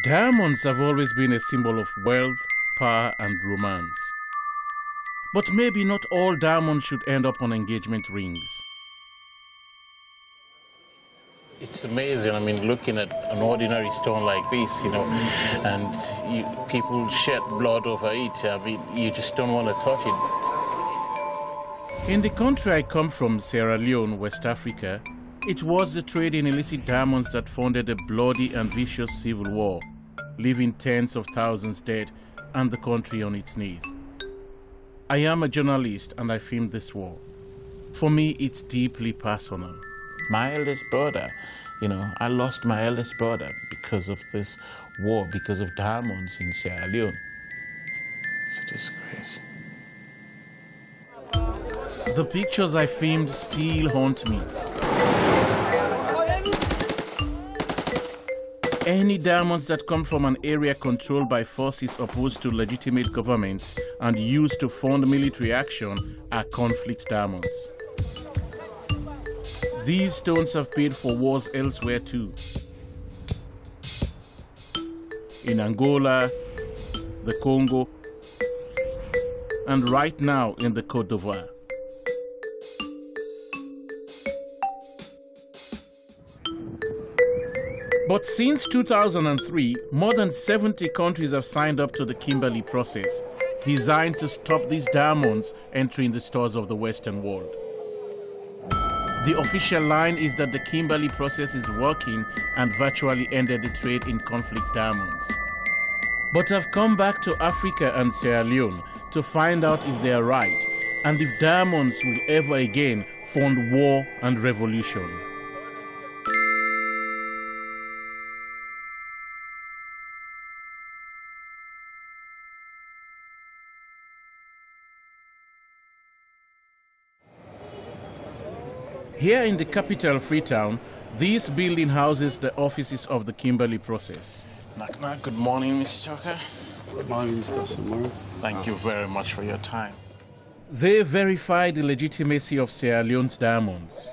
Diamonds have always been a symbol of wealth, power, and romance. But maybe not all diamonds should end up on engagement rings. It's amazing, I mean, looking at an ordinary stone like this, you know, and people shed blood over it. I mean, you just don't want to touch it. In the country I come from, Sierra Leone, West Africa, it was the trade in illicit diamonds that funded a bloody and vicious civil war, leaving tens of thousands dead and the country on its knees. I am a journalist and I filmed this war. For me, it's deeply personal. My eldest brother, you know, I lost my eldest brother because of this war, because of diamonds in Sierra Leone. It's a disgrace. The pictures I filmed still haunt me. Any diamonds that come from an area controlled by forces opposed to legitimate governments and used to fund military action are conflict diamonds. These stones have paid for wars elsewhere too. In Angola, the Congo, and right now in the Côte d'Ivoire. But since 2003, more than 70 countries have signed up to the Kimberley process, designed to stop these diamonds entering the stores of the Western world. The official line is that the Kimberley process is working and virtually ended the trade in conflict diamonds. But I've come back to Africa and Sierra Leone to find out if they are right and if diamonds will ever again fund war and revolution. Here in the capital, Freetown, this building houses the offices of the Kimberley process. Knock, knock. Good morning, Mr. Tucker. Good morning, Mr. Samura. Thank you very much for your time. They verify the legitimacy of Sierra Leone's diamonds.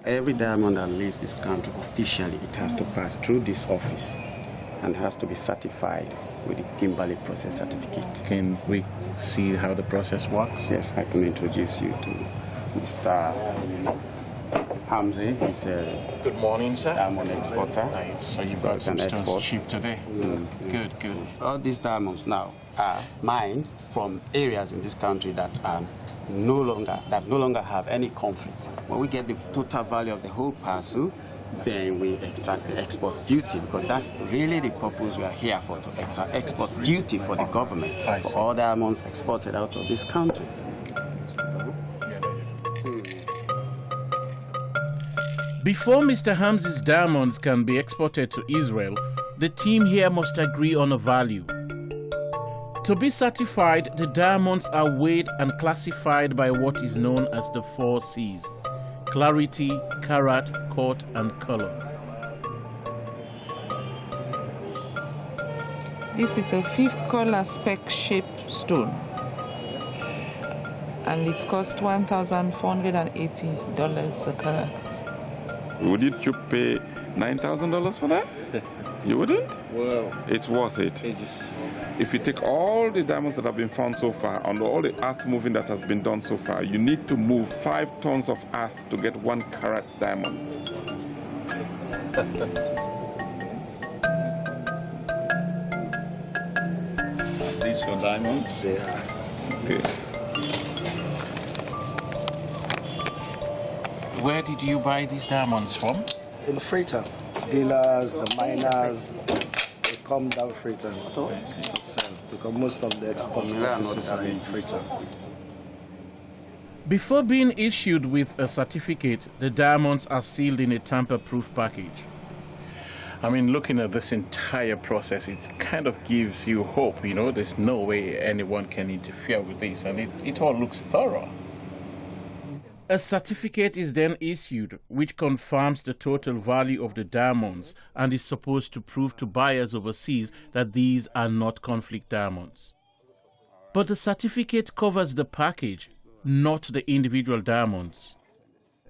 Every diamond that leaves this country officially, it has to pass through this office and has to be certified with the Kimberley process certificate. Can we see how the process works? Yes, I can introduce you to Mr. Hamzi. He's a Good morning, sir. diamond exporter. So you brought some stones export. cheap today. Good, good. All these diamonds now are mined from areas in this country that are no longer have any conflict. When we get the total value of the whole parcel, then we extract the export duty, because that's really the purpose we are here for, to extract export duty for the government for all diamonds exported out of this country. Before Mr. Hamzi's diamonds can be exported to Israel, the team here must agree on a value. To be certified, the diamonds are weighed and classified by what is known as the 4 C's: clarity, carat, cut, and color. This is a 5th color spec shaped stone, and it costs $1,480 a carat. Wouldn't you pay $9,000 for that? You wouldn't? Well, it's worth it. If you take all the diamonds that have been found so far and all the earth moving that has been done so far, you need to move 5 tons of earth to get 1 carat diamond. these are diamonds. They are. Okay. Where did you buy these diamonds from? In Freetown. Dealers, the miners, they come down Freetown to sell, because most of the export offices are in Freetown. Before being issued with a certificate, the diamonds are sealed in a tamper-proof package. I mean, looking at this entire process, it kind of gives you hope, you know. There's no way anyone can interfere with this, and it all looks thorough. A certificate is then issued, which confirms the total value of the diamonds and is supposed to prove to buyers overseas that these are not conflict diamonds. But the certificate covers the package, not the individual diamonds.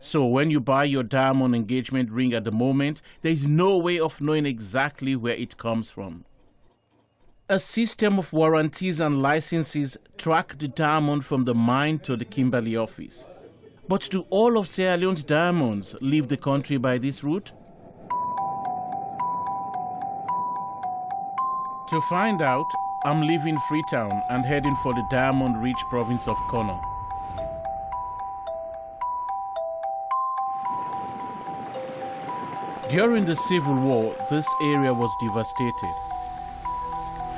So when you buy your diamond engagement ring at the moment, there is no way of knowing exactly where it comes from. A system of warranties and licenses track the diamond from the mine to the Kimberley office. But do all of Sierra Leone's diamonds leave the country by this route? To find out, I'm leaving Freetown and heading for the diamond-rich province of Kono. During the Civil War, this area was devastated.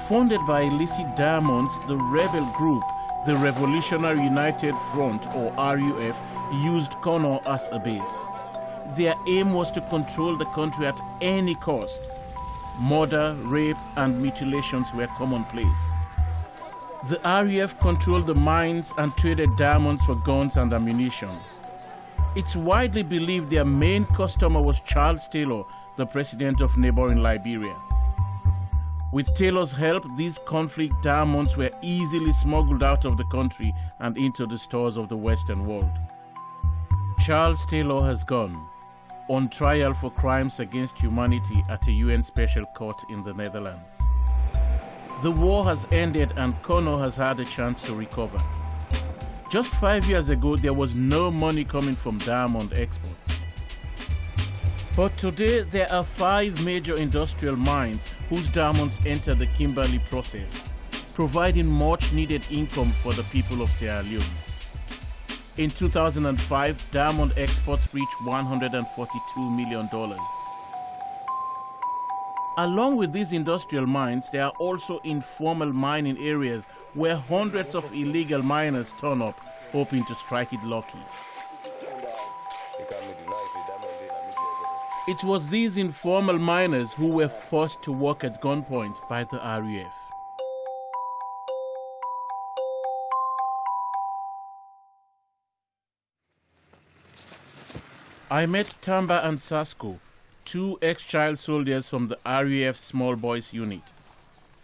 Funded by illicit diamonds, the rebel group, the Revolutionary United Front, or RUF, used Kono as a base. Their aim was to control the country at any cost. Murder, rape, and mutilations were commonplace. The RUF controlled the mines and traded diamonds for guns and ammunition. It's widely believed their main customer was Charles Taylor, the president of neighboring Liberia. With Taylor's help, these conflict diamonds were easily smuggled out of the country and into the stores of the Western world. Charles Taylor has gone, on trial for crimes against humanity at a UN Special Court in the Netherlands. The war has ended and Kono has had a chance to recover. Just 5 years ago, there was no money coming from diamond exports. But today, there are 5 major industrial mines whose diamonds enter the Kimberley process, providing much-needed income for the people of Sierra Leone. In 2005, diamond exports reached $142 million. Along with these industrial mines, there are also informal mining areas where hundreds of illegal miners turn up, hoping to strike it lucky. It was these informal miners who were forced to work at gunpoint by the RUF. I met Tamba and Sasko, 2 ex-child soldiers from the RUF Small Boys Unit.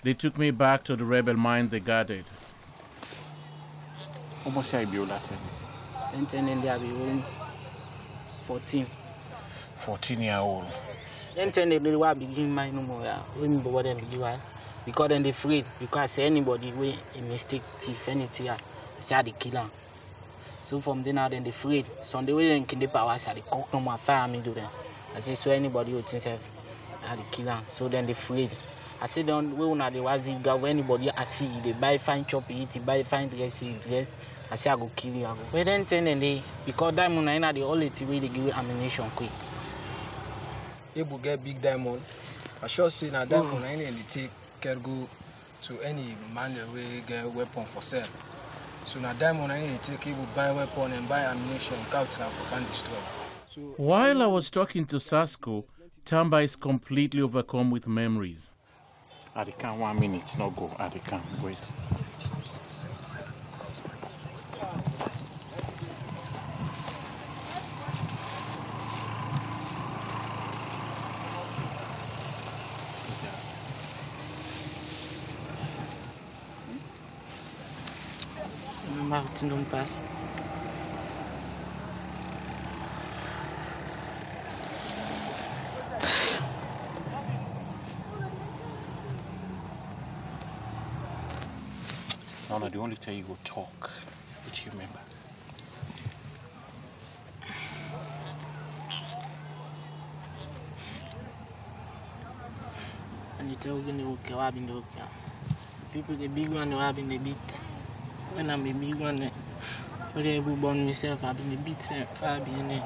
They took me back to the rebel mine they guarded. How much are you later? 14. 14-year-old. Then they will begin mine no more. Because then they afraid. Because anybody will a mistake, thief, anything, say the killer. So from then on, then they afraid. So they will kill the power, say the cock no more fire me do them. I say so anybody would think I the killer. So then they afraid. I say don't we not the was go anybody I see they buy fine chop eat, buy fine dress. I say I go kill you. But then they because diamond na the only way they give ammunition quick. You will get big diamond. I sure see now diamond any take can go to any man way get weapon for sale. So now diamond any take he will buy weapon and buy ammunition capture for can destroy. So, while I was talking to Sasko, Tamba is completely overcome with memories. I can't 1 minute, no go. I can't wait. Mountain don't pass. No, the only time you go talk, which you remember. And you tell me okay, what happened okay. People the big one have been a bit. When I'm a big one, when I was born myself, I've been a bit far behind it.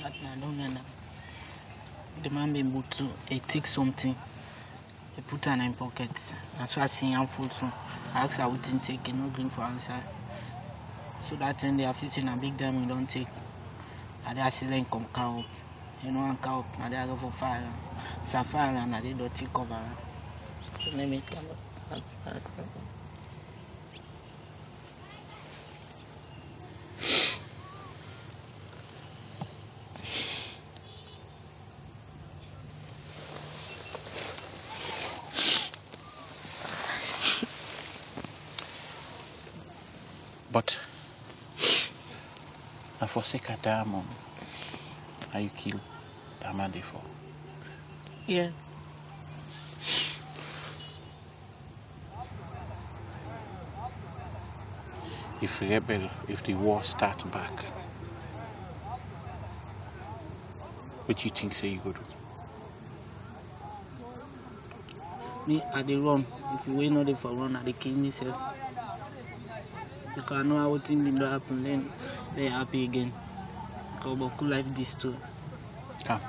But I don't know. The man be able to take something, he put it in my pocket. And so I see him full soon. I asked her, we didn't take no green for answer. So that time they are facing a big diamond, we don't take. And they are selling come cow. You know, and cow, and they are go for fire. Sapphire, and they don't take cover. So let me come up. But I forsake a diamond. Are you kill diamond for? Yeah. If rebel, if the war starts back, what you think say you go do? Me, I dey run. If you wait not for run, I dey kill myself. Because I know how things been happen, then they happy again. Because about cool life this too. Come.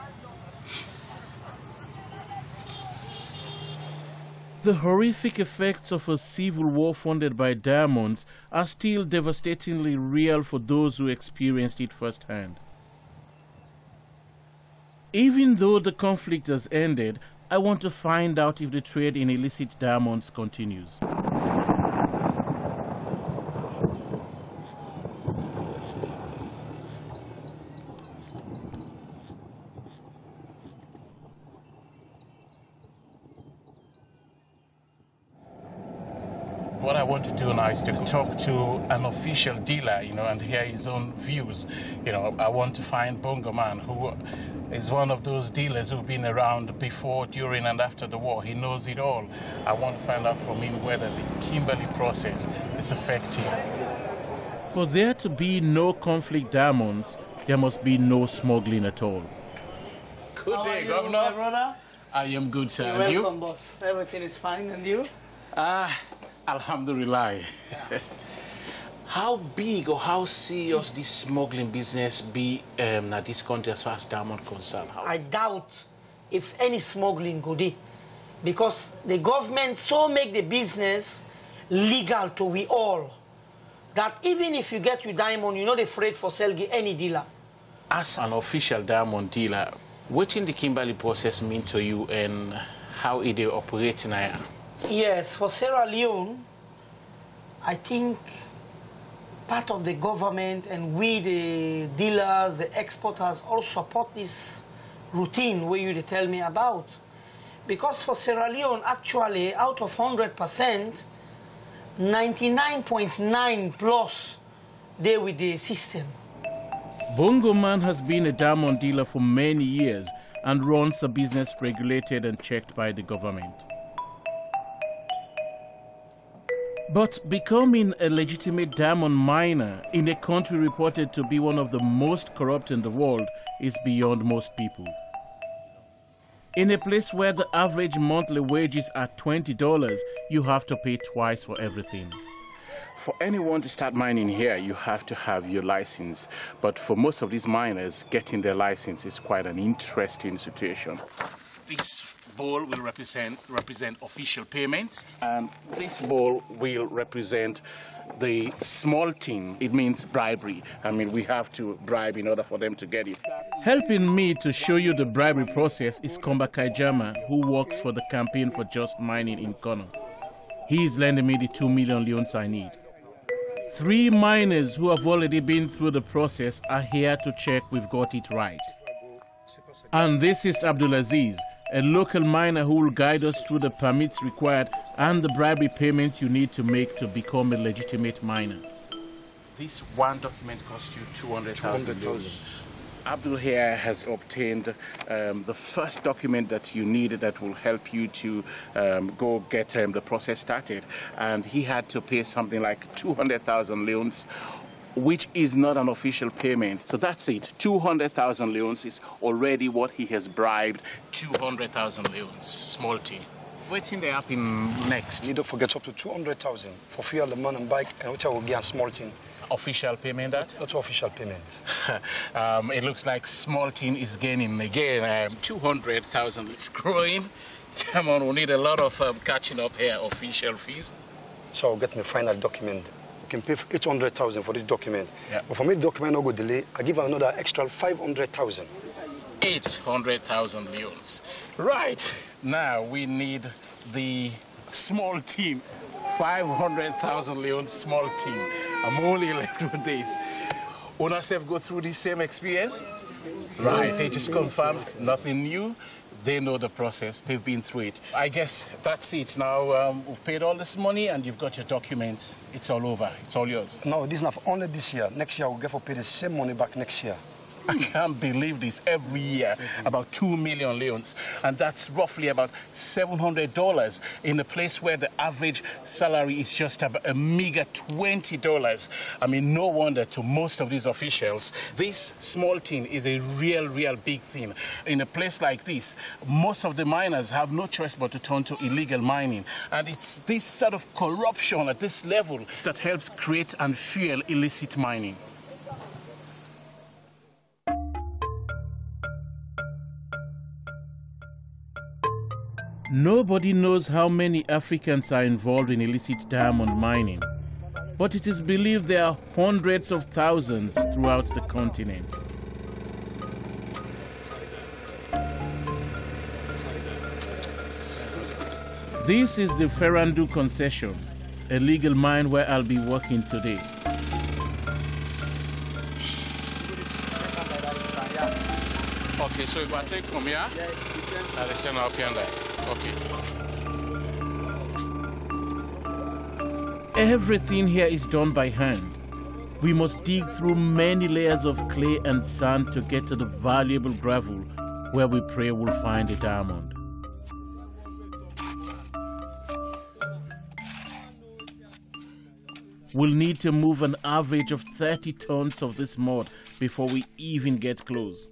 The horrific effects of a civil war funded by diamonds are still devastatingly real for those who experienced it firsthand. Even though the conflict has ended, I want to find out if the trade in illicit diamonds continues. What I want to do now is to talk to an official dealer, and hear his own views. I want to find Bongo Man, who is one of those dealers who've been around before, during, and after the war. He knows it all. I want to find out from him whether the Kimberley process is effective. For there to be no conflict diamonds, there must be no smuggling at all. Good day, Governor. My brother? I am good, sir. You're And you? welcome, boss. Everything is fine, and you? Alhamdulillah. How big or how serious this smuggling business be in this country as far as diamond concerned? I doubt if any smuggling go dey, because the government so make the business legal to we all that even if you get your diamond, you're not afraid for sell give any dealer. As an official diamond dealer, what in the Kimberley process mean to you and how it is operating now? Yes, for Sierra Leone, I think part of the government and we, the dealers, the exporters, all support this routine where you tell me about. Because for Sierra Leone, actually, out of 100%, 99.9 plus, they with the system. Bongo Man has been a diamond dealer for many years and runs a business regulated and checked by the government. But becoming a legitimate diamond miner in a country reported to be one of the most corrupt in the world is beyond most people. In a place where the average monthly wages are $20, you have to pay twice for everything. For anyone to start mining here, you have to have your license. But for most of these miners, getting their license is quite an interesting situation. This bowl will represent official payments, and this bowl will represent the small thing. It means bribery. I mean, we have to bribe in order for them to get it. Helping me to show you the bribery process is Komba Kaijama, who works for the campaign for just mining in Kono. He is lending me the 2 million leones I need. 3 miners who have already been through the process are here to check we've got it right. And this is Abdulaziz, a local miner who will guide us through the permits required and the bribery payments you need to make to become a legitimate miner. This one document costs you 200,000. Abdul here has obtained the first document that you need that will help you to go get the process started. And he had to pay something like 200,000 leones, which is not an official payment. So that's it. 200,000 leones is already what he has bribed. 200,000 leones, small thing. Waiting they happen next. You don't forget up to 200,000 for fuel, the man and bike, and which I will get a small thing. Official payment that? Not official payment. It looks like small team is gaining again. 200,000. It's growing. Come on, we need a lot of catching up here, official fees. So I'll get my final document. You can pay 800,000 for this document. Yeah. But for me, the document no go delay. I give another extra 500,000. 800,000 leones. Right. Now we need the small team. 500,000 leones, small team. I'm only left with this. Una self go through the same experience? Right, they just confirmed nothing new. They know the process. They've been through it. I guess that's it. Now, we've paid all this money and you've got your documents. It's all over. It's all yours. No, this is not only this year. Next year, we'll get to pay the same money back next year. I can't believe this. Every year, about 2 million leones. And that's roughly about $700 in a place where the average salary is just a meager $20. I mean, no wonder to most of these officials, this small thing is a real big thing. In a place like this, most of the miners have no choice but to turn to illegal mining. And it's this sort of corruption at this level that helps create and fuel illicit mining. Nobody knows how many Africans are involved in illicit diamond mining, but it is believed there are hundreds of thousands throughout the continent. This is the Ferrandu concession, a legal mine where I'll be working today. Okay, so if I take from here, I'll send up here and there. Okay. Everything here is done by hand. We must dig through many layers of clay and sand to get to the valuable gravel where we pray we'll find a diamond. We'll need to move an average of 30 tons of this mud before we even get close.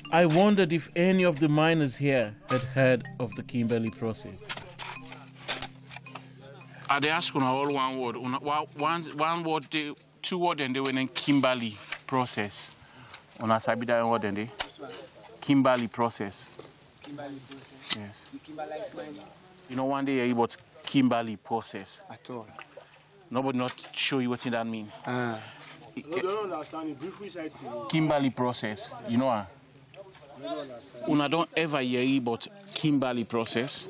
I wondered if any of the miners here had heard of the Kimberley process. They ask on all one word. One word, two words, and they went in Kimberley process. On a Sabida word, and they Kimberley process. Kimberley process. Yes. The Kimberley. You know, one day you hear about Kimberley process. At all. Nobody not show you what that means. No, don't understand. Briefly, Kimberley process. You know. Una don't ever hear about Kimberley process.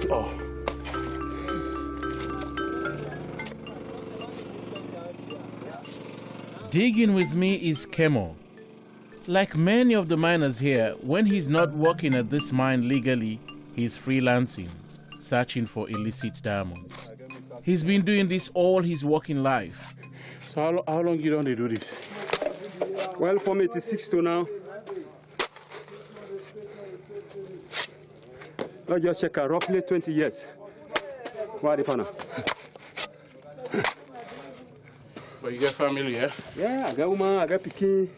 Oh. Digging with me is Kemo. Like many of the miners here, when he's not working at this mine legally, he's freelancing, searching for illicit diamonds. He's been doing this all his working life. So how long you don't do this? Well, from 86 to now. I just check roughly 20 years. What the pana? But you get family, yeah? Yeah, I got woman, I got pikin.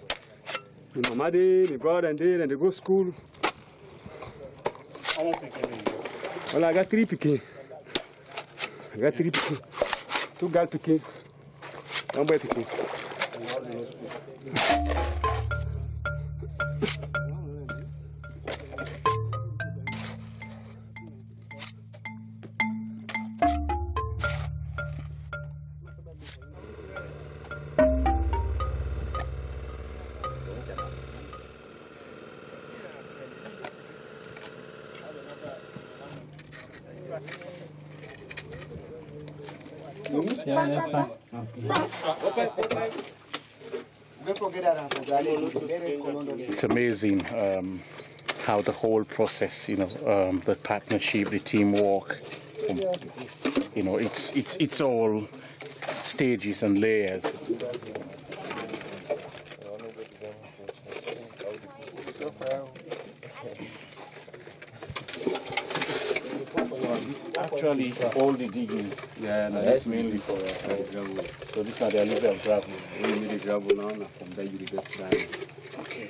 My mama did, my brother and they go to school. How much pikin? Well, I got 3 pikin. I got 3 pikin. 2 girl pikin. 1 boy pikin. Yeah, that's fine. It's amazing how the whole process, you know, the partnership, the teamwork, you know, it's all stages and layers. Actually, all the digging, yeah, no, it's mainly for gravel. So these are the little gravel. We need the gravel now, and from there you get diamond. Okay.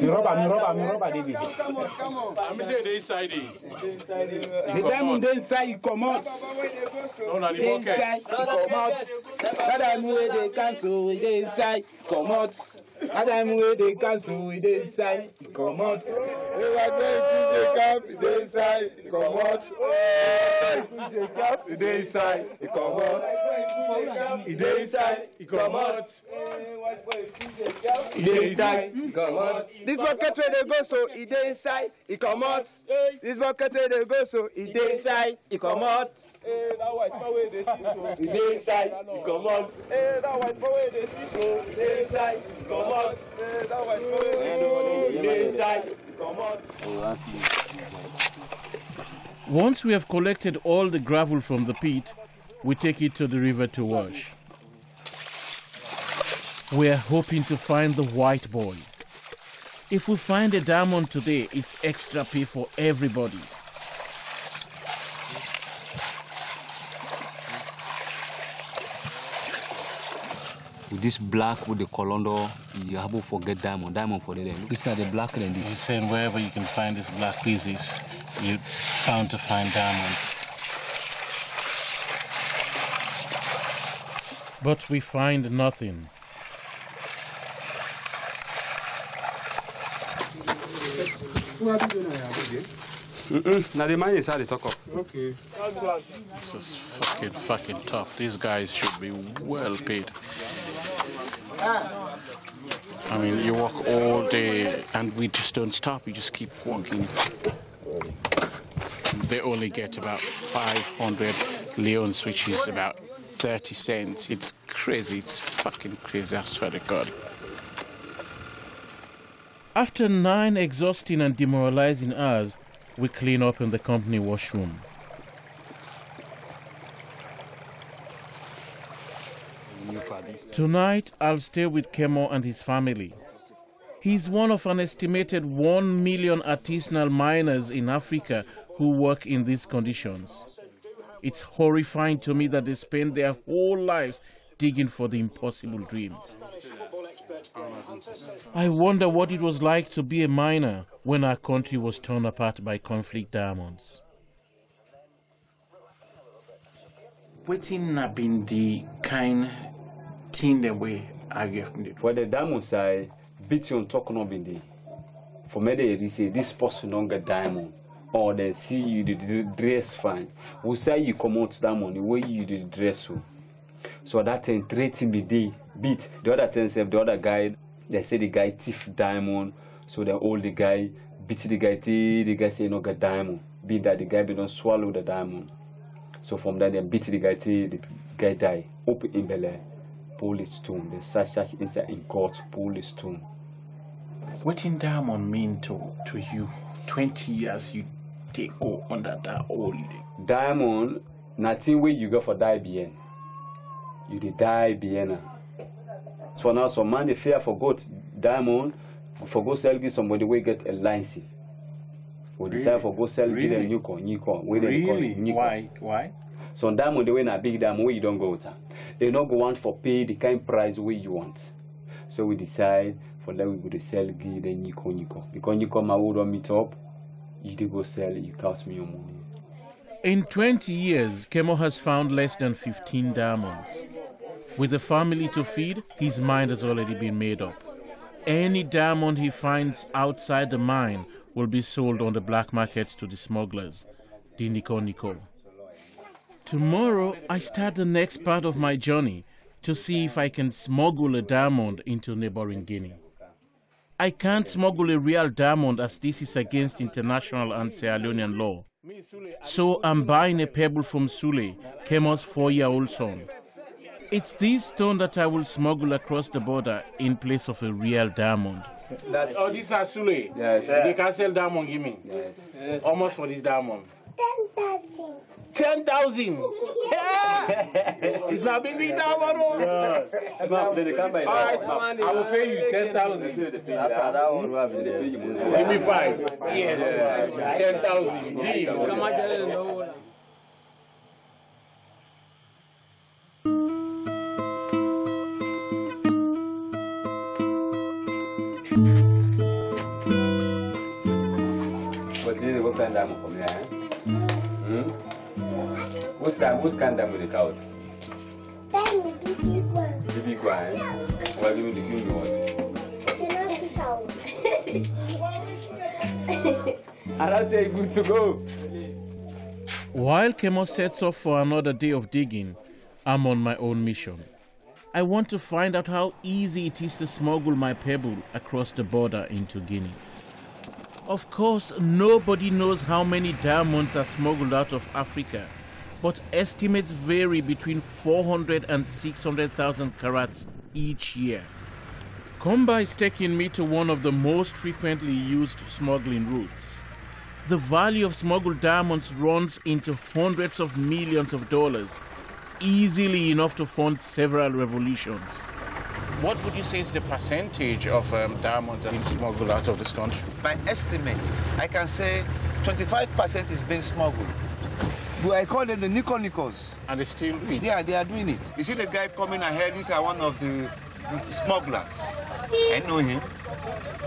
Me rubber, David. Come on. I'm saying the inside. The diamond inside, you come out. No, no, the bucket. Come out. That diamond where they cancel, with the inside, come out. That diamond where they cancel, with the inside, come out. We are going to take up the inside, come out. Take up the inside, come out. The inside, come out. inside, come out. This bucket where they go, so it dey inside, it come out. This bucket where they go, so it dey inside, it come out. That white man where they see so it dey inside, it come out. That white man where they see so it dey inside, it come out. That white man where they see so it dey inside, it come out. Once we have collected all the gravel from the pit, we take it to the river to wash. We are hoping to find the white boy. If we find a diamond today, it's extra pay for everybody. With this black with the colondo, you have to forget diamond for the day. These are the black and this. He's saying wherever you can find these black pieces, you're bound to find diamonds. But we find nothing. Now the mine is how they talk up. Okay. This is fucking tough. These guys should be well paid. I mean, you walk all day and we just don't stop. You just keep walking. They only get about 500 leons, which is about 30 cents. It's crazy. It's fucking crazy, I swear to God. After 9 exhausting and demoralizing hours, we clean up in the company washroom. Tonight, I'll stay with Kemo and his family. He's one of an estimated 1 million artisanal miners in Africa who work in these conditions. It's horrifying to me that they spend their whole lives digging for the impossible dream. I wonder what it was like to be a miner when our country was torn apart by conflict diamonds. Waiting have been the kind thing the way I get for the diamond side, beat on talking of in the for me they say this person don't get diamond or they see you the dress fine. We say you come out diamond the way you the dress so that thing treating be the beat the other thing say the other guy. They say the guy thief diamond, so they hold the guy, beat the guy say no get diamond, being that the guy be don't swallow the diamond. So from that they beat the guy die, open in Bel Air, police stone, they search inside in court, police stone. What in diamond mean to you? 20 years you take go under that old diamond, nothing where you go for die bien. You did die bien. So now some man they fear for goat diamond, for go sell give somebody we get a license. We decide for go sell give them Nikon. Really? Why? So diamond the way na big diamond where you don't go with. They not go want for pay the kind price where you want. So we decide for that we go to sell give the Nikon. Because you come out on meet up, you go sell it, you count me your money. In 20 years, Kemo has found less than 15 diamonds. With a family to feed, his mind has already been made up. Any diamond he finds outside the mine will be sold on the black market to the smugglers, the Niko. Tomorrow, I start the next part of my journey to see if I can smuggle a diamond into neighboring Guinea. I can't smuggle a real diamond as this is against international and Sierra Leonean law. So I'm buying a pebble from Sule, Kemo's 4-year-old son. It's this stone that I will smuggle across the border in place of a real diamond. That's all these are Sule. Yes. They can sell diamond, give me. Yes. How much for this diamond? 10,000. 10,000. It's not big diamond. Alright, I will pay you 10,000. Give me 5. Yes. 10,000. Deal. But you go find diamond from here, What's kind of diamond they out? The big one. Well, give me the green one. And I say good to go. While Kemo sets off for another day of digging, I'm on my own mission. I want to find out how easy it is to smuggle my pebble across the border into Guinea. Of course, nobody knows how many diamonds are smuggled out of Africa, but estimates vary between 400 and 600,000 carats each year. Komba is taking me to one of the most frequently used smuggling routes. The value of smuggled diamonds runs into hundreds of millions of dollars, easily enough to fund several revolutions. What would you say is the percentage of diamonds that are being smuggled out of this country? By estimate, I can say 25% is being smuggled. I call them the Nikos. And they still do it? Yeah, they are doing it. You see the guy coming ahead, these are one of the smugglers. I know him.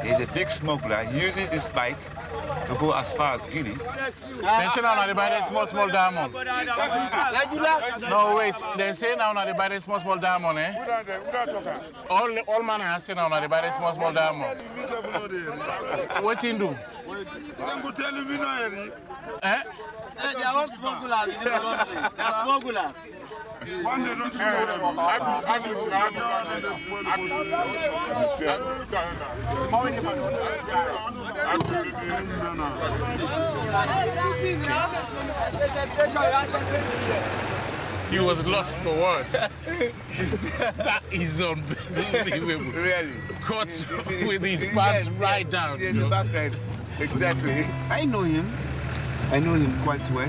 He's a big smuggler. He uses this bike to go as far as Guinea. They say now they buy the small diamond. No, wait. They say now they buy the small diamond, eh? All man has say now they buy the small diamond. What you do? Eh? They are all smugglers in this country. They are smugglers. He was lost for words. That is unbelievable. Really? Caught with his pants right down. Yes, his back right. Exactly. I know him. I know him quite well.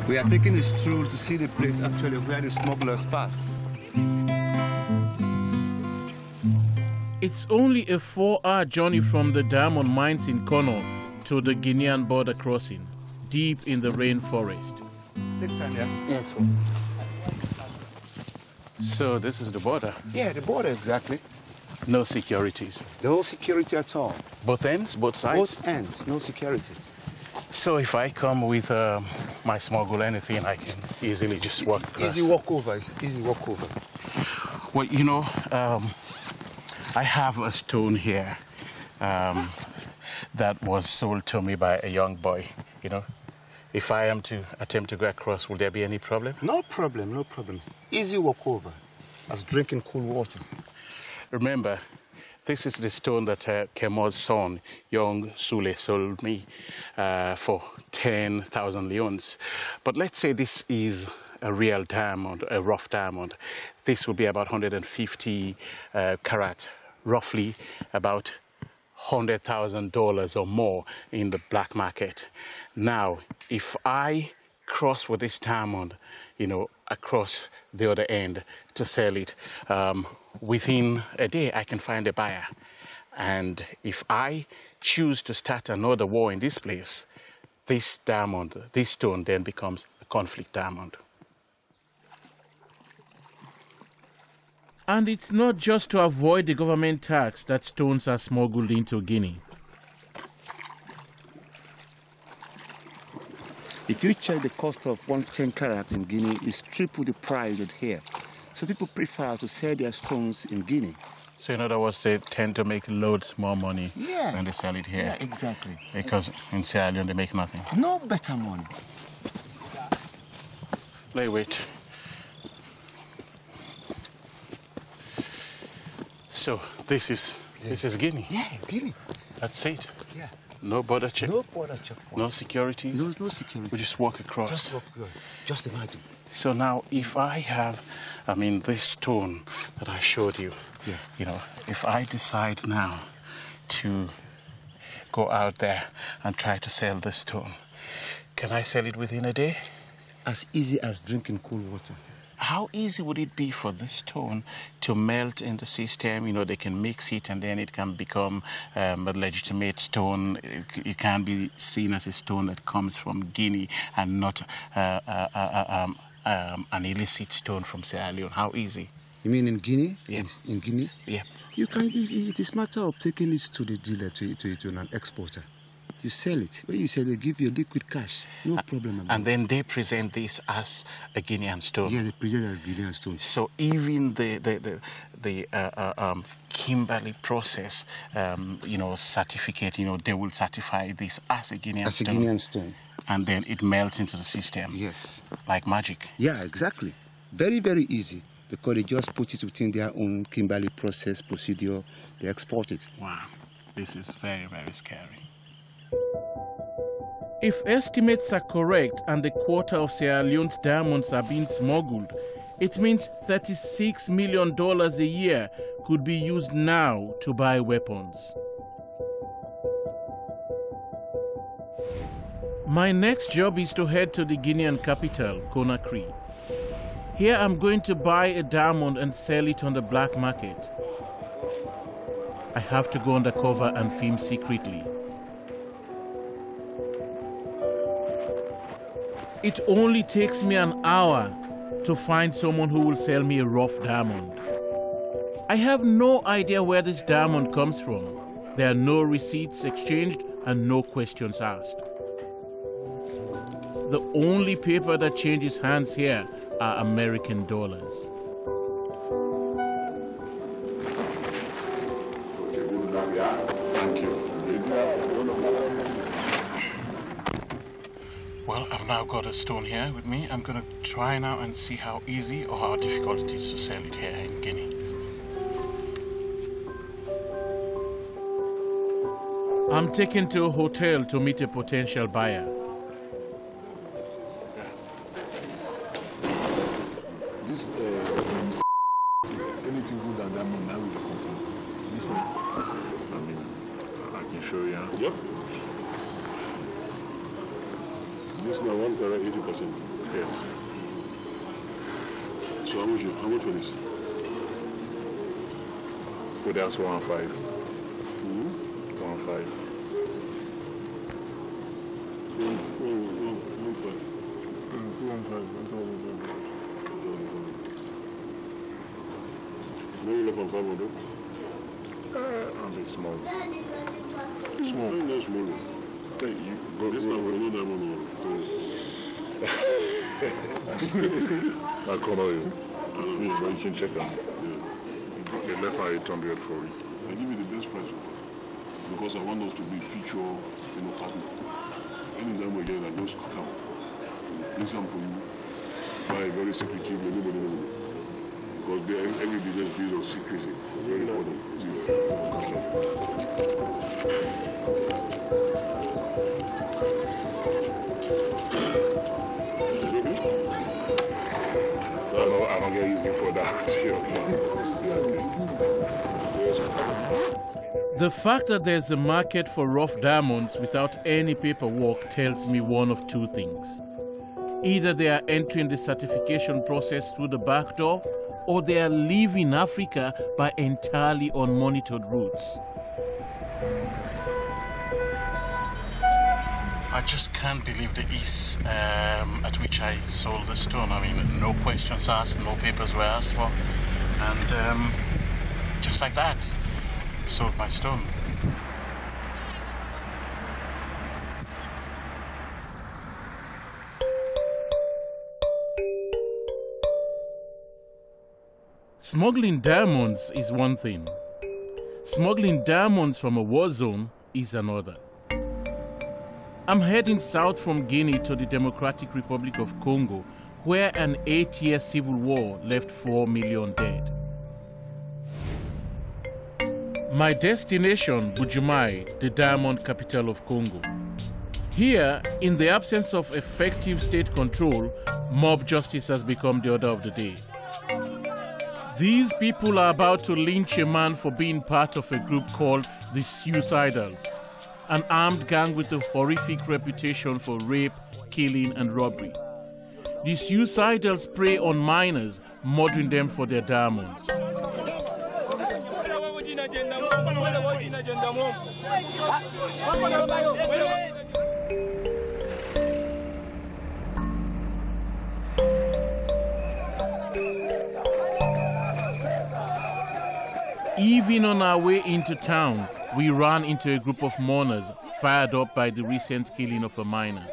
We are taking a stroll to see the place actually where the smugglers pass. It's only a 4-hour journey from the diamond mines in Kono to the Guinean border crossing, deep in the rainforest. Take time, yeah? Yes, sir. So this is the border? Yeah, the border, exactly. No securities? No security at all. Both ends, both sides? Both ends, no security. So if I come with my smuggle anything, I can easily just walk across? Easy walk over, it's easy walk over. Well, you know, I have a stone here that was sold to me by a young boy, you know. If I am to attempt to go across, will there be any problem? No problem, no problem. Easy walk over, as drinking cool water. Remember, this is the stone that Kemo's son, young Sule, sold me for 10,000 leons. But let's say this is a real diamond, a rough diamond. This will be about 150 carat, roughly about $100,000 or more in the black market. Now, if I cross with this diamond, you know, across the other end to sell it, within a day I can find a buyer. And if I choose to start another war in this place, this diamond, this stone then becomes a conflict diamond. And it's not just to avoid the government tax that stones are smuggled into Guinea. If you check the cost of 110 carat in Guinea, it's triple the price of here. So people prefer to sell their stones in Guinea. So in other words, they tend to make loads more money when they sell it here. Yeah, exactly. Because in Sierra Leone they make nothing. No better money. Wait. So this is Guinea. Yeah, Guinea. That's it. Yeah. No border check. No border check. No securities. No security. We just walk across. Just walk across. Just imagine. So now, if I have, this stone that I showed you, you know, if I decide now to go out there and try to sell this stone, can I sell it within a day? As easy as drinking cool water. How easy would it be for this stone to melt in the system? You know, they can mix it and then it can become a legitimate stone. It can be seen as a stone that comes from Guinea and not an illicit stone from Sierra Leone. How easy? You mean in Guinea? Yes. In Guinea? Yeah. You can. It is a matter of taking it to the dealer, to an exporter. You sell it. When you sell it, they give you liquid cash. No problem about it. And then they present this as a Guinean stone. Yeah, they present it as Guinean stone. So even the the Kimberley process, certificate, they will certify this as a Guinean stone. And then it melts into the system. Yes. Like magic. Yeah, exactly. Very, very easy, because they just put it within their own Kimberley process procedure. They export it. Wow. This is very, very scary. If estimates are correct and a quarter of Sierra Leone's diamonds are being smuggled, it means $36 million a year could be used now to buy weapons. My next job is to head to the Guinean capital, Conakry. Here I'm going to buy a diamond and sell it on the black market. I have to go undercover and film secretly. It only takes me an hour to find someone who will sell me a rough diamond. I have no idea where this diamond comes from. There are no receipts exchanged and no questions asked. The only paper that changes hands here are American dollars. Well, I've now got a stone here with me. I'm going to try now and see how easy or how difficult it is to sell it here in Guinea. I'm taken to a hotel to meet a potential buyer. This anything good than diamond now will confirm. This one. I can show you. Yep. This now 1 carat 80%. Yes. So how much for this? Well, that's 1.5. 1.5. 215. Maybe left on 500. A bit small. Small. No, small. This time we know diamond. I'll call you. But you can check them. Yeah. They left her 800 for it. I give you the best price because I want us to be feature, happy. Anytime we get that, those come. Bring some for you. Buy very secretive, nobody knows. Because every business feels of secrecy. It's very important. I don't get easy for that. The fact that there's a market for rough diamonds without any paperwork tells me one of two things. Either they are entering the certification process through the back door, or they are leaving Africa by entirely unmonitored routes. I just can't believe the ease at which I sold the stone. I mean, no questions asked, no papers were asked for, and just like that, sold my stone. Smuggling diamonds is one thing. Smuggling diamonds from a war zone is another. I'm heading south from Guinea to the Democratic Republic of Congo, where an 8-year civil war left 4 million dead. My destination, Bujumaï, the diamond capital of Congo. Here, in the absence of effective state control, mob justice has become the order of the day. These people are about to lynch a man for being part of a group called the Suicidals, an armed gang with a horrific reputation for rape, killing, and robbery. The Suicidals prey on miners, murdering them for their diamonds. Even on our way into town, we ran into a group of mourners fired up by the recent killing of a miner.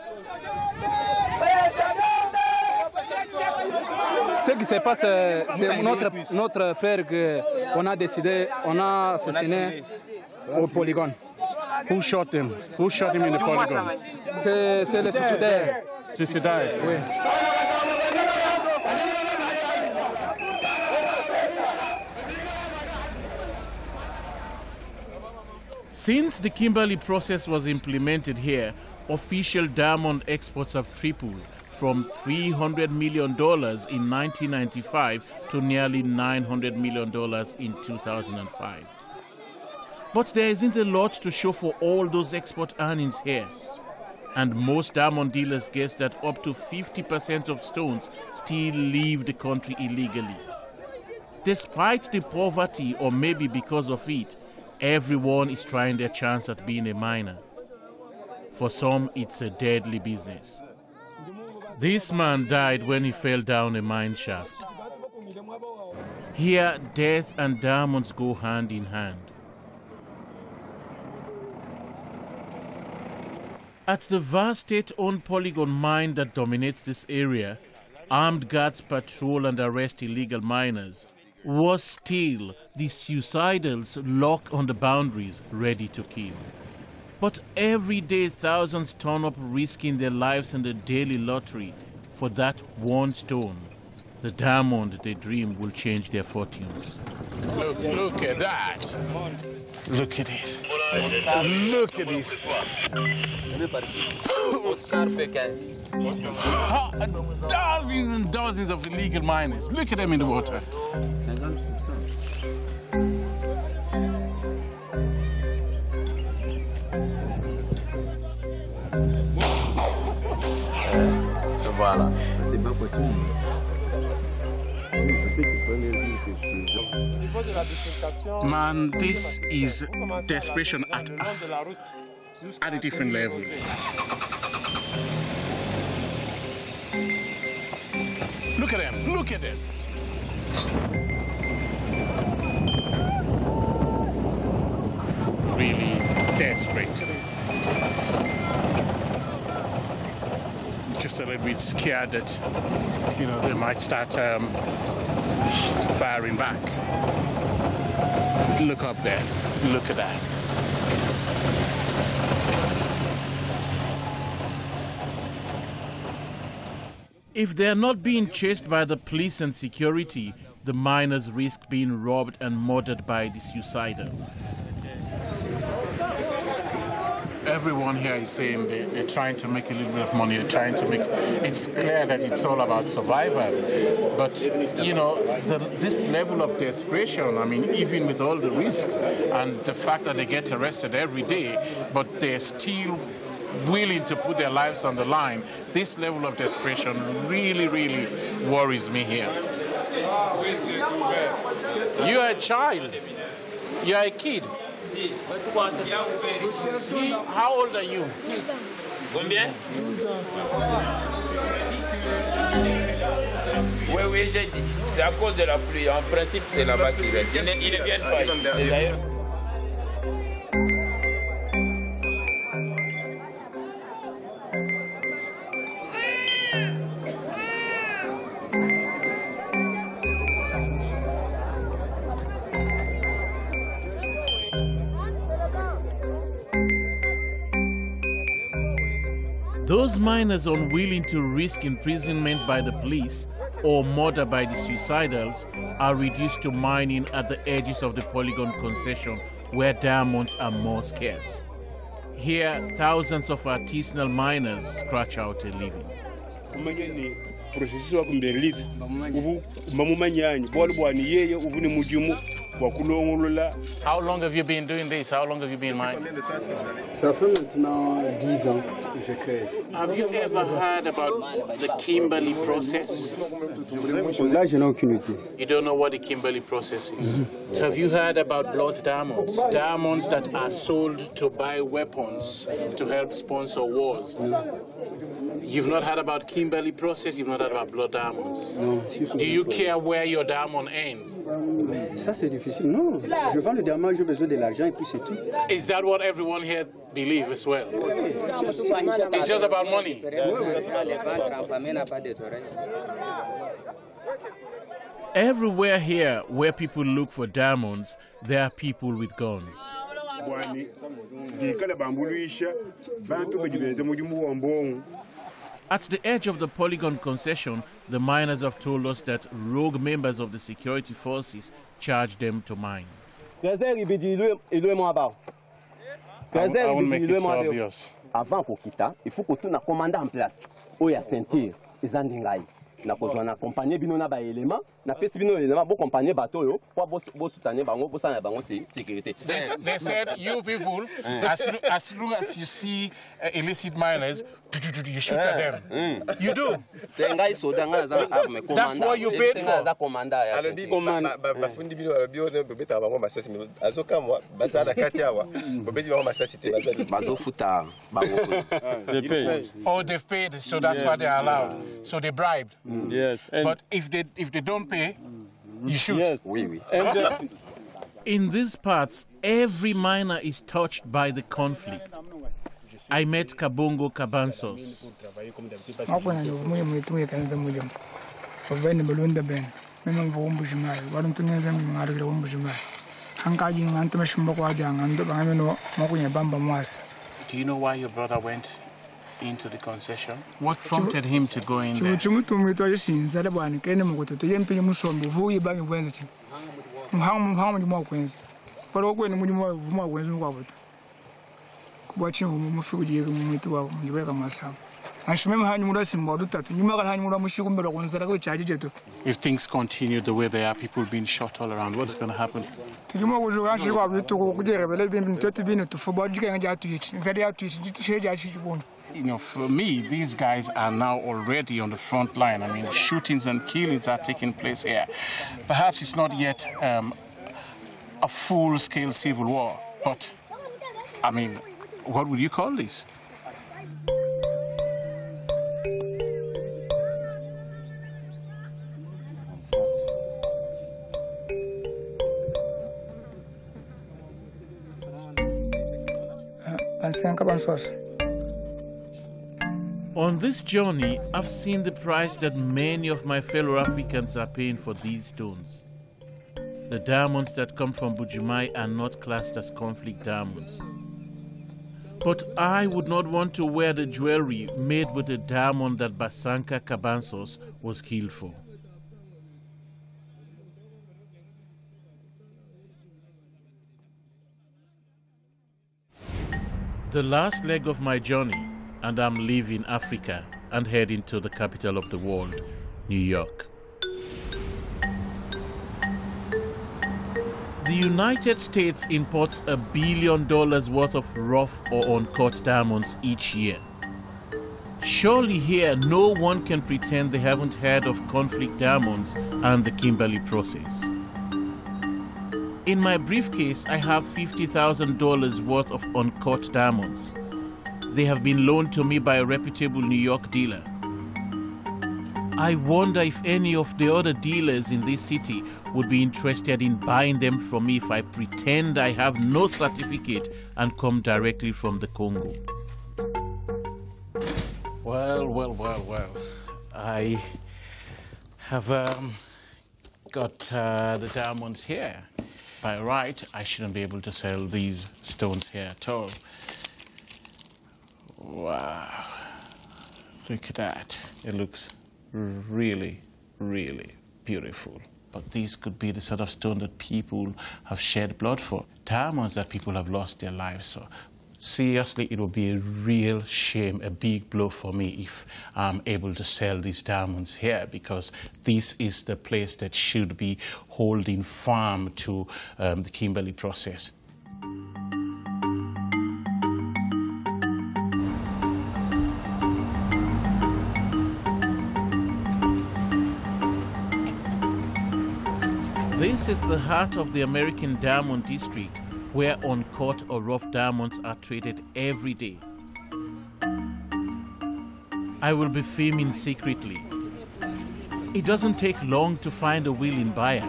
Ce qui se passe, c'est notre frère qu'on a décidé, on a assassiné au polygone. Who shot him? Who shot him in the polygon? C'est le suicidaire. Suicidaire? Oui. Since the Kimberley process was implemented here, official diamond exports have tripled from $300 million in 1995 to nearly $900 million in 2005. But there isn't a lot to show for all those export earnings here. And most diamond dealers guess that up to 50% of stones still leave the country illegally. Despite the poverty, or maybe because of it, everyone is trying their chance at being a miner. For some, it's a deadly business. This man died when he fell down a mine shaft. Here, death and diamonds go hand in hand. At the vast state-owned polygon mine that dominates this area, armed guards patrol and arrest illegal miners. Worse still, the suicidals lock on the boundaries, ready to kill. But every day thousands turn up risking their lives in the daily lottery for that one stone. The diamond they dream will change their fortunes. Look at that. Look at this. Look at this. Dozens and dozens of illegal miners. Look at them in the water. Voilà, c'est pas possible. Man, this is desperation at a different level. Look at them, look at them. Really desperate. Just a little bit scared that, you know, they might start firing back. Look up there. Look at that. If they're not being chased by the police and security, the miners risk being robbed and murdered by the suicidals. Everyone here is saying they're trying to make a little bit of money. They're trying to make. It's clear that it's all about survival, but you know, this level of desperation. I mean, even with all the risks and the fact that they get arrested every day, but they're still willing to put their lives on the line. This level of desperation really, really worries me here. You are a child. You are a kid. How old are you? Combien? Oui, oui, j'ai dit. C'est à cause de la pluie. En principe, c'est là-bas qu'ils restent. Ils ne viennent pas ici. C'est d'ailleurs. Those miners unwilling to risk imprisonment by the police or murder by the suicidals are reduced to mining at the edges of the polygon concession where diamonds are more scarce. Here, thousands of artisanal miners scratch out a living. How long have you been doing this? How long have you been mining? Ça fait maintenant 10 ans que je crée. Have you ever heard about the Kimberley process? Là, je n'ai aucune idée. You don't know what the Kimberley process is? So have you heard about blood diamonds? Diamonds that are sold to buy weapons to help sponsor wars. You've not heard about Kimberley process? You've not heard about blood diamonds? No. Do you care where your diamond ends? Ça, c'est difficile. difficile. Non, je vends le diamant, j'ai besoin de l'argent et puis c'est tout. Is that what everyone here believes as well? It's just about money. Everywhere here where people look for diamonds, there are people with guns. At the edge of the polygon concession, the miners have told us that rogue members of the security forces charge them to mine. I will make it so obvious. Avant qu'on quitte, il faut que tout na commandant en place. Oya ceinture, izandingai. Na kozwa na compagnie bino na ba élément, na pesi bino élément bo compagnie bateau yo, po bo soutenir bango, bo sana bango sécurité. They said you people, as long as you see illicit miners, you shoot at them. You do. That's what you paid for. Oh, they've paid, so that's what they're allowed. So they bribed. Yes. But if they don't pay, you shoot. Yes. Oui, oui. In these parts, every miner is touched by the conflict. I met Kabongo Kabansos. Do you know why your brother went into the concession? What prompted him to go in there? If things continue the way they are, people being shot all around, what's going to happen? You know, for me, these guys are now already on the front line. I mean, shootings and killings are taking place here. Perhaps it's not yet a full-scale civil war, but, I mean, what would you call this? On this journey, I've seen the price that many of my fellow Africans are paying for these stones. The diamonds that come from Bujimai are not classed as conflict diamonds. But I would not want to wear the jewelry made with the diamond that Basanka Kabansos was killed for. The last leg of my journey, and I'm leaving Africa and heading to the capital of the world, New York. The United States imports $1 billion worth of rough or uncut diamonds each year. Surely here no one can pretend they haven't heard of conflict diamonds and the Kimberley process. In my briefcase, I have $50,000 worth of uncut diamonds. They have been loaned to me by a reputable New York dealer. I wonder if any of the other dealers in this city would be interested in buying them from me if I pretend I have no certificate and come directly from the Congo. Well. I have got the diamonds here. By right, I shouldn't be able to sell these stones here at all. Wow. Look at that. It looks really, really beautiful. But these could be the sort of stone that people have shed blood for. Diamonds that people have lost their lives for. Seriously, it would be a real shame, a big blow for me if I'm able to sell these diamonds here, because this is the place that should be holding firm to the Kimberley process. This is the heart of the American Diamond District, where uncut or rough diamonds are traded every day. I will be filming secretly. It doesn't take long to find a willing buyer.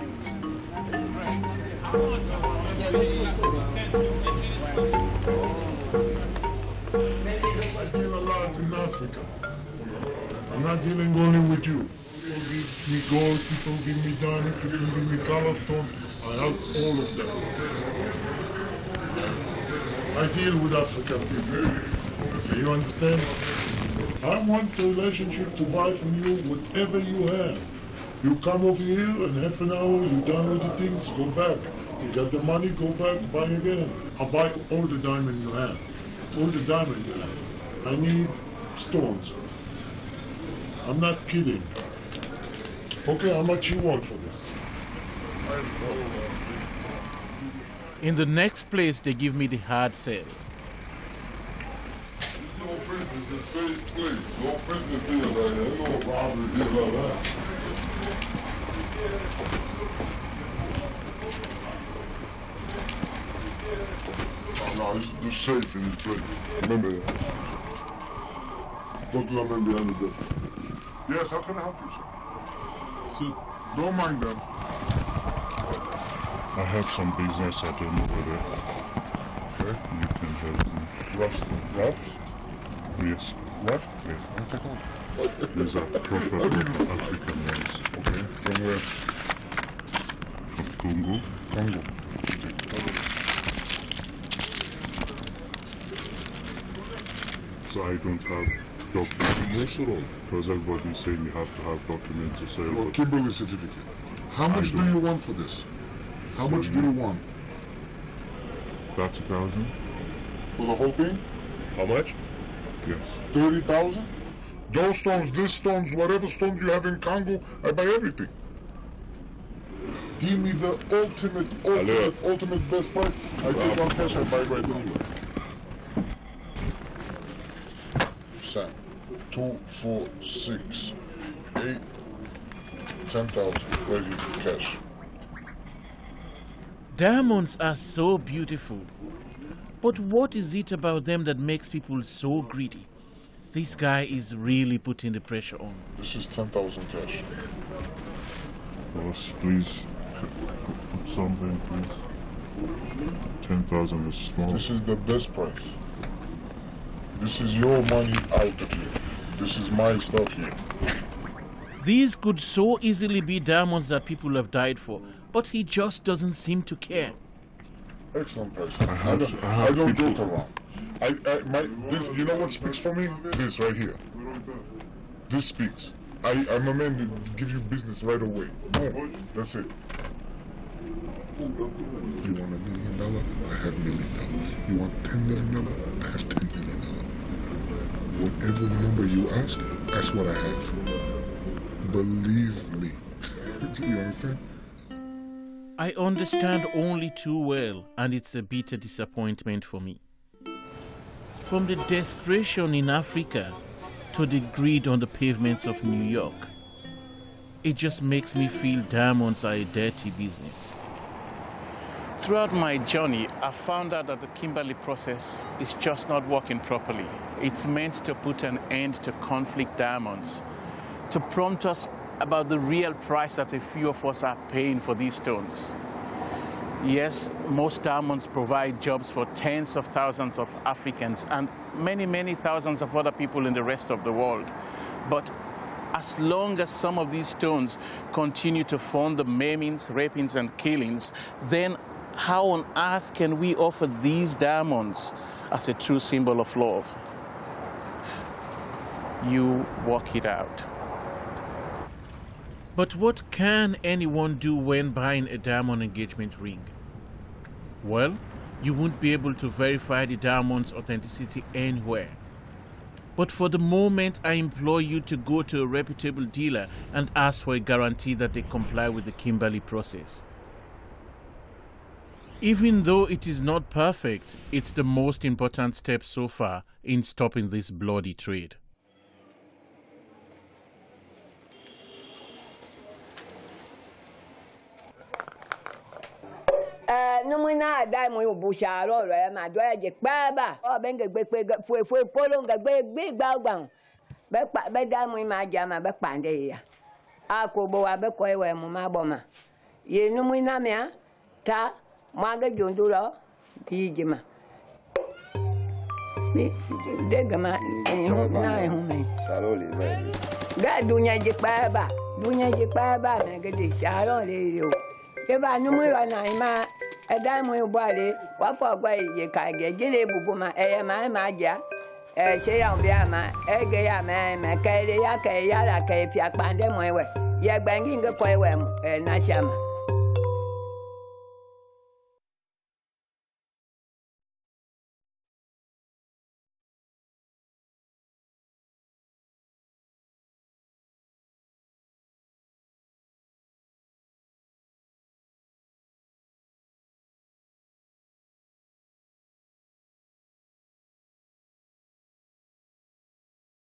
deal a lot in Africa. I'm not dealing only with you. People give me gold, people give me diamond, people give me color stone. I help all of them. I deal with African people. You understand? I want the relationship to buy from you whatever you have. You come over here in half an hour, you're done with the things, go back. You get the money, go back, buy again. I'll buy all the diamond you have. All the diamond you have. I need stones. I'm not kidding. Okay, how much you want for this? In the next place, they give me the hard sell. No business is safe place. No business here like that. No robbery here like that. No, it's safe in this place. Remember that. Don't let me behind the door. Yes, how can I help you, sir? Sit. Don't mind them. I have some business I don't know over there. Okay. You can help me. Roughs? Yes. Rough? Yes. I'll take off. These are proper African ones. Okay. From where? From Congo. Congo. So I don't have documents at all. Because everybody's saying you have to have documents to say. Well, Kimberley certificate. How much do you want for this? How much do you want? 30,000. For the whole thing? How much? Yes. 30,000? Those stones, these stones, whatever stones you have in Congo, I buy everything. Give me the ultimate best price. I take one cash, I buy right now. Sam, 2, 4, 6, 8, 10,000. Ready cash. Diamonds are so beautiful. But what is it about them that makes people so greedy? This guy is really putting the pressure on. This is 10,000 cash. Boss, please put something, please. 10,000 is small. This is the best price. This is your money out of here. This is my stuff here. These could so easily be diamonds that people have died for, but he just doesn't seem to care. Excellent price. I don't joke around. This, you know what speaks for me? This right here. This speaks. I'm a man that gives you business right away. Boom. That's it. You want $1 million? I have $1 million. You want $10 million? I have $10 million. Whatever number you ask what I have. Believe me. Do you understand? I understand only too well, and it's a bitter disappointment for me. From the desperation in Africa to the greed on the pavements of New York, it just makes me feel diamonds are a dirty business. Throughout my journey, I found out that the Kimberley process is just not working properly. It's meant to put an end to conflict diamonds, to prompt us about the real price that a few of us are paying for these stones. Yes, most diamonds provide jobs for tens of thousands of Africans and many, many thousands of other people in the rest of the world. But as long as some of these stones continue to fund the maimings, rapings, and killings, then how on earth can we offer these diamonds as a true symbol of love? You work it out. But what can anyone do when buying a diamond engagement ring? Well, you won't be able to verify the diamond's authenticity anywhere. But for the moment, I implore you to go to a reputable dealer and ask for a guarantee that they comply with the Kimberley process. Even though it is not perfect, it's the most important step so far in stopping this bloody trade. No me na dai mo busharo ro e ma do je pa ba o be ngbe pe fo polo ngbe gba gba be dai mo ma ja ma be pande ya a ko bo wa be ko e we mo ma bo ma ye no me na me ta Maga jondura pijima. Degama na hume. Saloli very. Ga dunya jikbaba me gadi sharon le yo. Ke ba numu wa na ima eda mu ibale kwa po gwa ye ka ge gele bubu ma e ma ja. Se ya obi ama ege ya me ka ile ya ka ya la ka fi apande mo ewe. Ye gbangi nge po ewe na shama.